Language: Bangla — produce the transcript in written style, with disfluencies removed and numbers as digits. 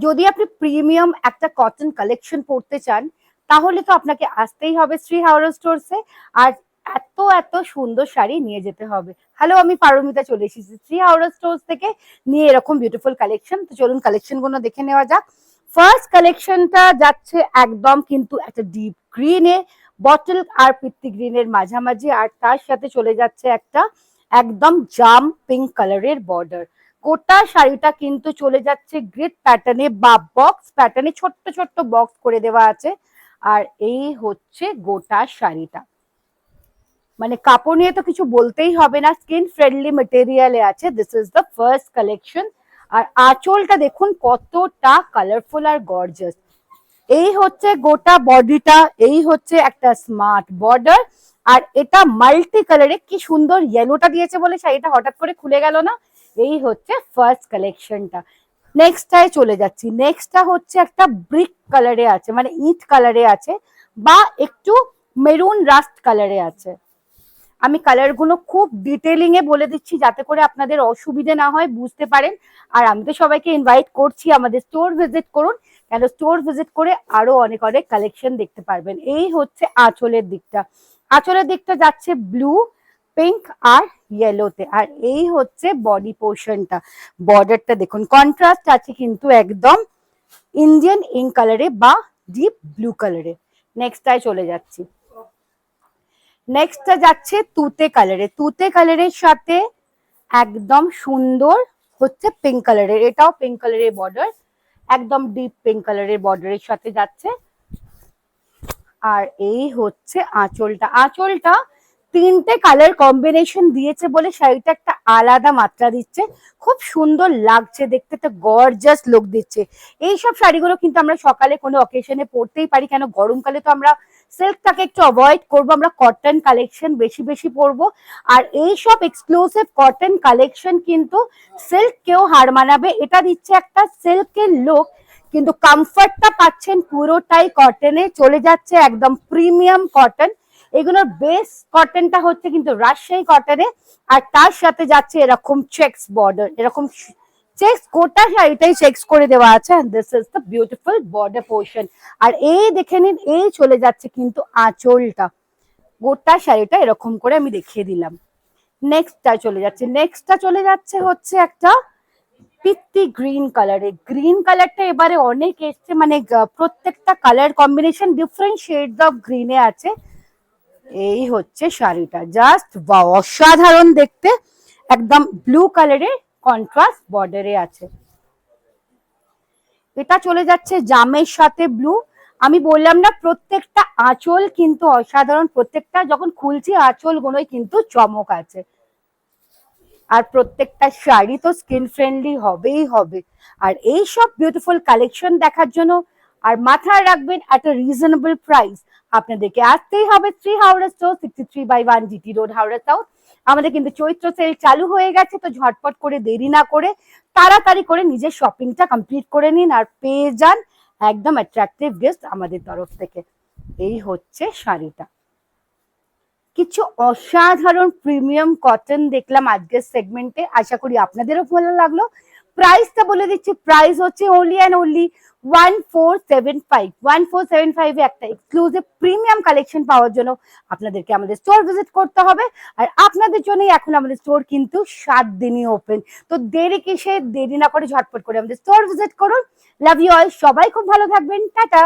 যদি আপনি প্রিমিয়াম একটা কটন কালেকশন পড়তে চান তাহলে তো আপনাকে আসতেই হবে শ্রী হাওড়া স্টোরসে। আর এত এত সুন্দর শাড়ি নিয়ে যেতে হবে। হ্যালো, আমি পারমিতা চলে এসেছি শ্রী হাওড়া স্টোরস থেকে নিয়ে এরকম বিউটিফুল কালেকশন। তো চলুন কালেকশন গুলো দেখে নেওয়া যাক। ফার্স্ট কালেকশনটা যাচ্ছে একদম কিন্তু একটা ডিপ গ্রিনে, বটল আর পিত্তি গ্রিনের মাঝামাঝি, আর তার সাথে চলে যাচ্ছে একটা একদম জাম পিঙ্ক কালারের বর্ডার। গোটা শাড়িটা কিন্তু চলে যাচ্ছে গ্রিড প্যাটার্নে বা বক্স প্যাটার্নে, ছোট্ট ছোট্ট বক্স করে দেওয়া আছে। আর এই হচ্ছে গোটা শাড়িটা, মানে কাপড় নিয়ে তো কিছু বলতেই হবে না, স্কিন ফ্রেন্ডলি মেটেরিয়ালে আছে। This is the first collection. আর আঁচলটা দেখুন কতটা কালারফুল আর গর্জাস। এই হচ্ছে গোটা বডিটা, এই হচ্ছে একটা স্মার্ট বর্ডার। আর এটা মাল্টি কালারে, কি সুন্দর ইয়েলোটা দিয়েছে বলে শাড়িটা হঠাৎ করে খুলে গেল না। এই হচ্ছে ফার্স্ট কালেকশনটা। নেক্সটটায় চলে যাচ্ছি। নেক্সটটা হচ্ছে একটা ব্রিক কালারে আছে, মানে ইট কালারে আছে, বা একটু মেরুন রাস্ট কালারে আছে। আমি কালার গুলো খুব ডিটেলিং এ বলে দিচ্ছি যাতে করে আপনাদের অসুবিধে না হয়, বুঝতে পারেন। আর আমি তো সবাইকে ইনভাইট করছি আমাদের স্টোর ভিজিট করুন, কেন স্টোর ভিজিট করে আরো অনেক অনেক কালেকশন দেখতে পারবেন। এই হচ্ছে আঁচলের দিকটা। আঁচলের দিকটা যাচ্ছে ব্লু, পিঙ্ক আর ইয়েলোতে। আর এই হচ্ছে বডি পোর্শনটা। বর্ডারটা দেখুন কন্ট্রাস্ট আছে কিন্তু একদম ইন্ডিয়ান ইঙ্ক কালারে বা ডিপ ব্লু কালারে। নেক্সটটায় চলে যাচ্ছি। নেক্সটটা যাচ্ছে তুতে কালারে। তুতে কালারের সাথে একদম সুন্দর হচ্ছে পিঙ্ক কালারের, এটাও পিঙ্ক কালারের বর্ডার, একদম ডিপ পিঙ্ক কালারের বর্ডারের সাথে যাচ্ছে। আর এই হচ্ছে আঁচলটা। আঁচলটা তিনটে কালার কম্বিনেশন দিয়েছে বলে শাড়িটা একটা আলাদা মাত্রা দিচ্ছে, খুব সুন্দর লাগছে দেখতে, একটা গর্জাস লুক দিচ্ছে। এইসব শাড়িগুলো কিন্তু আমরা সকালে কোনো অকেশনে পরতেই পারি, কেন গরমকালে তো আমরা সিল্কটাকে একটু অ্যাভয়েড করবো, আমরা কটন কালেকশন বেশি বেশি পরবো। আর এইসব এক্সক্লুসিভ কটন কালেকশন কিন্তু সিল্ক কেও হার মানাবে, এটা দিচ্ছে একটা সিল্কের লুক, কিন্তু কমফর্টটা পাচ্ছেন পুরোটাই কটনে, চলে যাচ্ছে একদম প্রিমিয়াম কটন। এগুলোর বেস কটনটা হচ্ছে কিন্তু রাজশাহী কটনে, আর তার সাথে যাচ্ছে এরকম চেক্স বর্ডার, এরকম চেক্স, গোটা শাড়িটাই চেক্স করে দেওয়া আছে। This is the beautiful border portion. আর এই দেখে নিন, এই চলে যাচ্ছে কিন্তু আঁচলটা। গোটা শাড়িটা এরকম করে আমি দেখিয়ে দিলাম। নেক্সটটা চলে যাচ্ছে। নেক্সটটা চলে যাচ্ছে হচ্ছে একটা পিত্তি গ্রিন কালারে। গ্রিন কালারটা এবারে অনেক এসছে, মানে প্রত্যেকটা colour combination different shades of গ্রিনে আছে। এই হচ্ছে শাড়িটা, জাস্ট অসাধারণ দেখতে, একদম ব্লু কালারের কন্ট্রাস্ট বর্ডারে আছে। এটা চলে যাচ্ছে জামের সাথে ব্লু। আমি বললাম না প্রত্যেকটা আঁচল কিন্তু অসাধারণ, প্রত্যেকটা যখন খুলছি আঁচল গুলোই কিন্তু চমক আছে। আর প্রত্যেকটা শাড়ি তো স্কিন ফ্রেন্ডলি হবেই হবে। আর এই সব বিউটিফুল কালেকশন দেখার জন্য আর মাথায় রাখবেন একটা রিজনেবল প্রাইস, আপনাদেরকে আসতেই হবে Shri Howrah store, 63/1 GT road, Howrah south. আমাদের কিন্তু চৈত্র সেল চালু হয়ে গেছে, তো ঝটপট করে দেরি না করে তাড়াতাড়ি করে নিজের শপিংটা কমপ্লিট করে নিন আর পেয়ে যান একদম অ্যাট্রাকটিভ গিফট আমাদের তরফ থেকে। এই হচ্ছে শাড়িটা। কিছু অসাধারণ প্রিমিয়াম কটন দেখলাম আজকের সেগমেন্টে, আশা করি আপনাদেরও ভালো লাগলো। প্রাইসটা বলে দিচ্ছি, প্রাইস হচ্ছে ওনলি অ্যান্ড ওনলি 1475। 1475 এ একটা এক্সক্লুসিভ প্রিমিয়াম কালেকশন পাওয়ার জন্য আপনাদেরকে আমাদের স্টোর ভিজিট করতে হবে। আর আপনাদের জন্যই এখন আমাদের স্টোর কিন্তু 7 দিনই ওপেন। তো দেরি কিসে, দেরি না করে ঝটপট করে আমাদের স্টোর ভিজিট করুন। লাভ ইউ অল, সবাই খুব ভালো থাকবেন, টাটা।